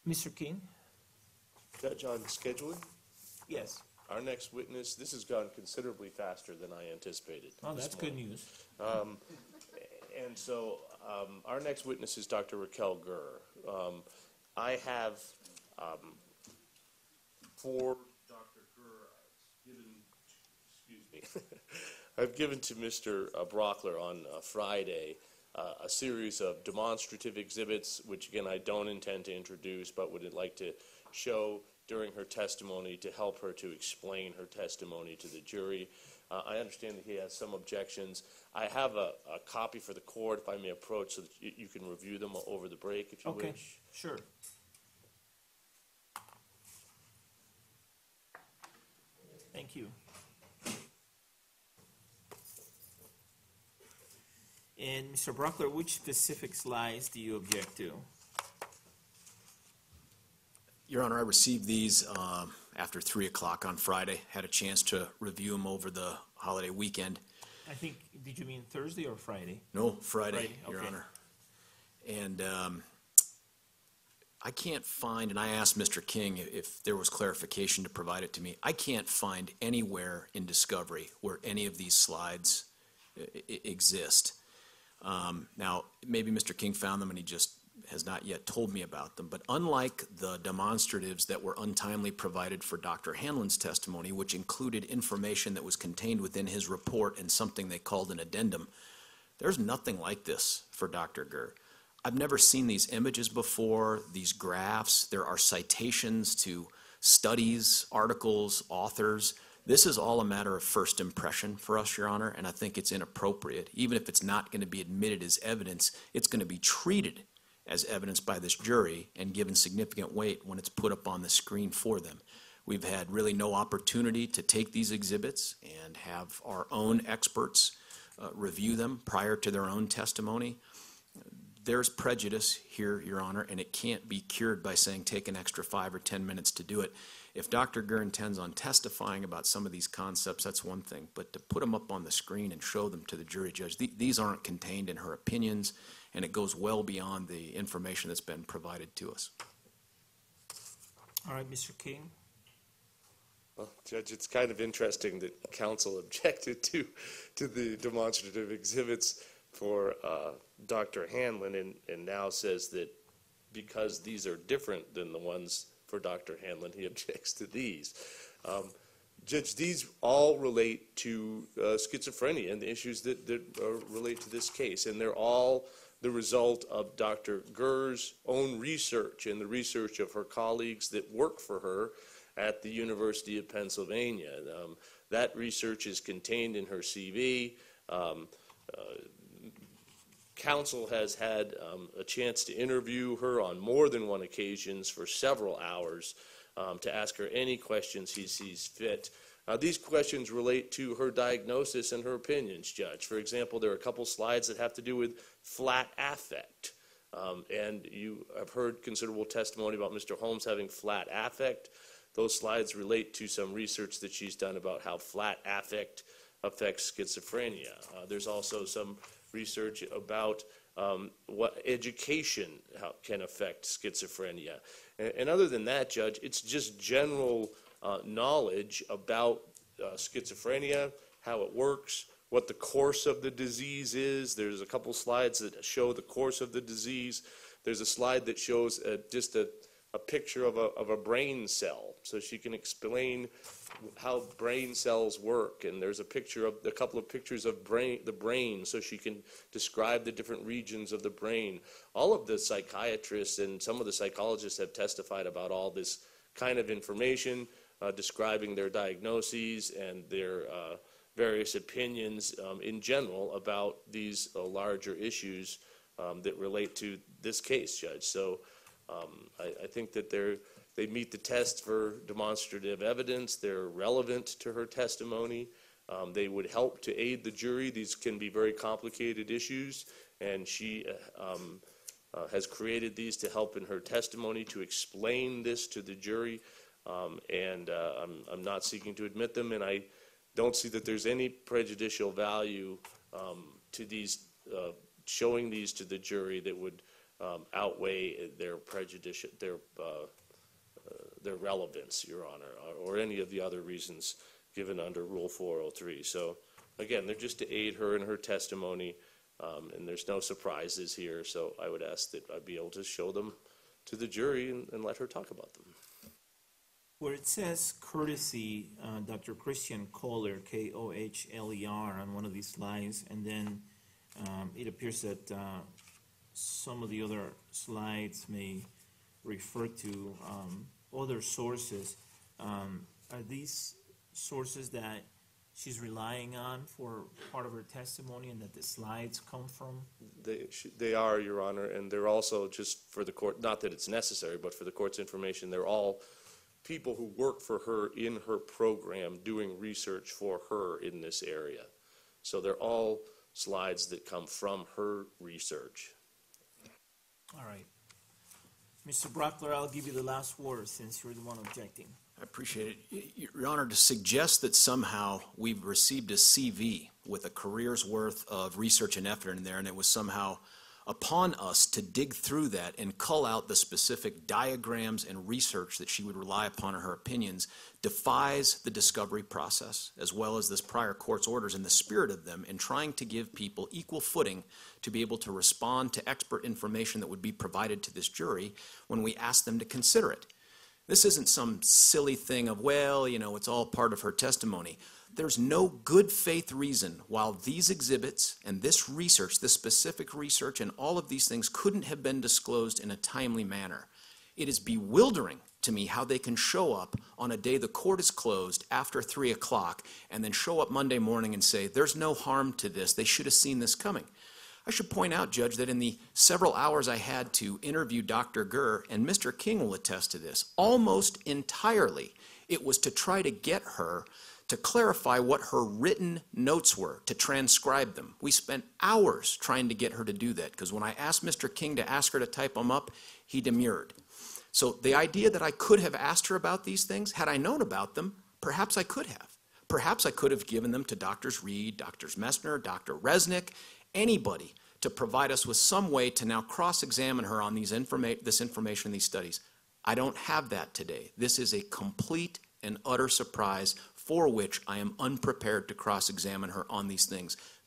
Mr. King? Judge, on scheduling, Yes. our next witness, this has gone considerably faster than I anticipated. Oh, this that's good morning. news. And so our next witness is Dr. Raquel Gur. I have for Dr. Gur, I've given to Mr. Brauchler on Friday a series of demonstrative exhibits, which again I don't intend to introduce, but would like to show during her testimony to help her to explain her testimony to the jury. I understand that he has some objections. I have a copy for the court, if I may approach, so that you can review them over the break, if you Okay, wish. sure. Thank you. And Mr. Brauchler, which specific slides do you object to? Your Honor, I received these after 3 o'clock on Friday, had a chance to review them over the holiday weekend. I think, did you mean Thursday or Friday? No, Friday, Friday, Your okay. Honor. And I can't find, and I asked Mr. King if there was clarification to provide it to me. I can't find anywhere in discovery where any of these slides exist. Now, maybe Mr. King found them and he just has not yet told me about them, but unlike the demonstratives that were untimely provided for Dr. Hanlon's testimony, which included information that was contained within his report and something they called an addendum, there's nothing like this for Dr. Gur. I've never seen these images before, these graphs. There are citations to studies, articles, authors. This is all a matter of first impression for us, Your Honor, and I think it's inappropriate. Even if it's not going to be admitted as evidence, it's going to be treated as evidence by this jury and given significant weight when it's put up on the screen for them. We've had really no opportunity to take these exhibits and have our own experts review them prior to their own testimony. There's prejudice here, Your Honor, and it can't be cured by saying take an extra 5 or 10 minutes to do it. If Dr. Gur intends on testifying about some of these concepts, that's one thing, but to put them up on the screen and show them to the jury judge, these aren't contained in her opinions, and it goes well beyond the information that's been provided to us. All right, Mr. King. Well, Judge, it's kind of interesting that counsel objected to the demonstrative exhibits for Dr. Hanlon and now says that because these are different than the ones for Dr. Hanlon, he objects to these. Judge, these all relate to schizophrenia and the issues that relate to this case, and they're all the result of Dr. Gur's own research and the research of her colleagues that work for her at the University of Pennsylvania. That research is contained in her CV. Counsel has had a chance to interview her on more than one occasions for several hours to ask her any questions he sees fit. These questions relate to her diagnosis and her opinions, Judge. For example, there are a couple slides that have to do with flat affect. And you have heard considerable testimony about Mr. Holmes having flat affect. Those slides relate to some research that she's done about how flat affect affects schizophrenia. There's also some research about what education can affect schizophrenia. And other than that, Judge, it's just general knowledge about schizophrenia, how it works, what the course of the disease is. There's a couple slides that show the course of the disease. There's a slide that shows just a picture of a brain cell, so she can explain how brain cells work. And there's a couple of pictures of the brain, so she can describe the different regions of the brain. All of the psychiatrists and some of the psychologists have testified about all this kind of information, describing their diagnoses and their various opinions in general about these larger issues that relate to this case, Judge. So I think that they meet the test for demonstrative evidence. They're relevant to her testimony. They would help to aid the jury. These can be very complicated issues, and she has created these to help in her testimony to explain this to the jury. I'm not seeking to admit them, and I don't see that there's any prejudicial value to these, showing these to the jury that would outweigh their relevance, Your Honor, or any of the other reasons given under Rule 403. So, again, they're just to aid her in her testimony, and there's no surprises here. So I would ask that I be able to show them to the jury and let her talk about them. Where it says courtesy, Dr. Christian Kohler, Kohler, on one of these slides, and then it appears that some of the other slides may refer to other sources. Are these sources that she's relying on for part of her testimony and that the slides come from? They are, Your Honor, and they're also, just for the court, not that it's necessary, but for the court's information, they're all people who work for her in her program doing research for her in this area. So they're all slides that come from her research. All right. Mr. Brauchler, I'll give you the last word since you're the one objecting. I appreciate it. Your Honor, to suggest that somehow we've received a CV with a career's worth of research and effort in there, and it was somehow upon us to dig through that and cull out the specific diagrams and research that she would rely upon in her opinions, defies the discovery process, as well as this prior court's orders and the spirit of them in trying to give people equal footing to be able to respond to expert information that would be provided to this jury when we ask them to consider it. This isn't some silly thing of, well, you know, it's all part of her testimony. There's no good faith reason why these exhibits and this research, this specific research and all of these things couldn't have been disclosed in a timely manner. It is bewildering to me how they can show up on a day the court is closed after 3 o'clock and then show up Monday morning and say, there's no harm to this. They should have seen this coming. I should point out, Judge, that in the several hours I had to interview Dr. Gur, and Mr. King will attest to this, almost entirely it was to try to get her to clarify what her written notes were, to transcribe them. We spent hours trying to get her to do that, because when I asked Mr. King to ask her to type them up, he demurred. So the idea that I could have asked her about these things, had I known about them, perhaps I could have. Perhaps I could have given them to Drs. Reed, Drs. Messner, Dr. Resnick, anybody to provide us with some way to now cross-examine her on this information, these studies. I don't have that today. This is a complete and utter surprise for which I am unprepared to cross-examine her on these things.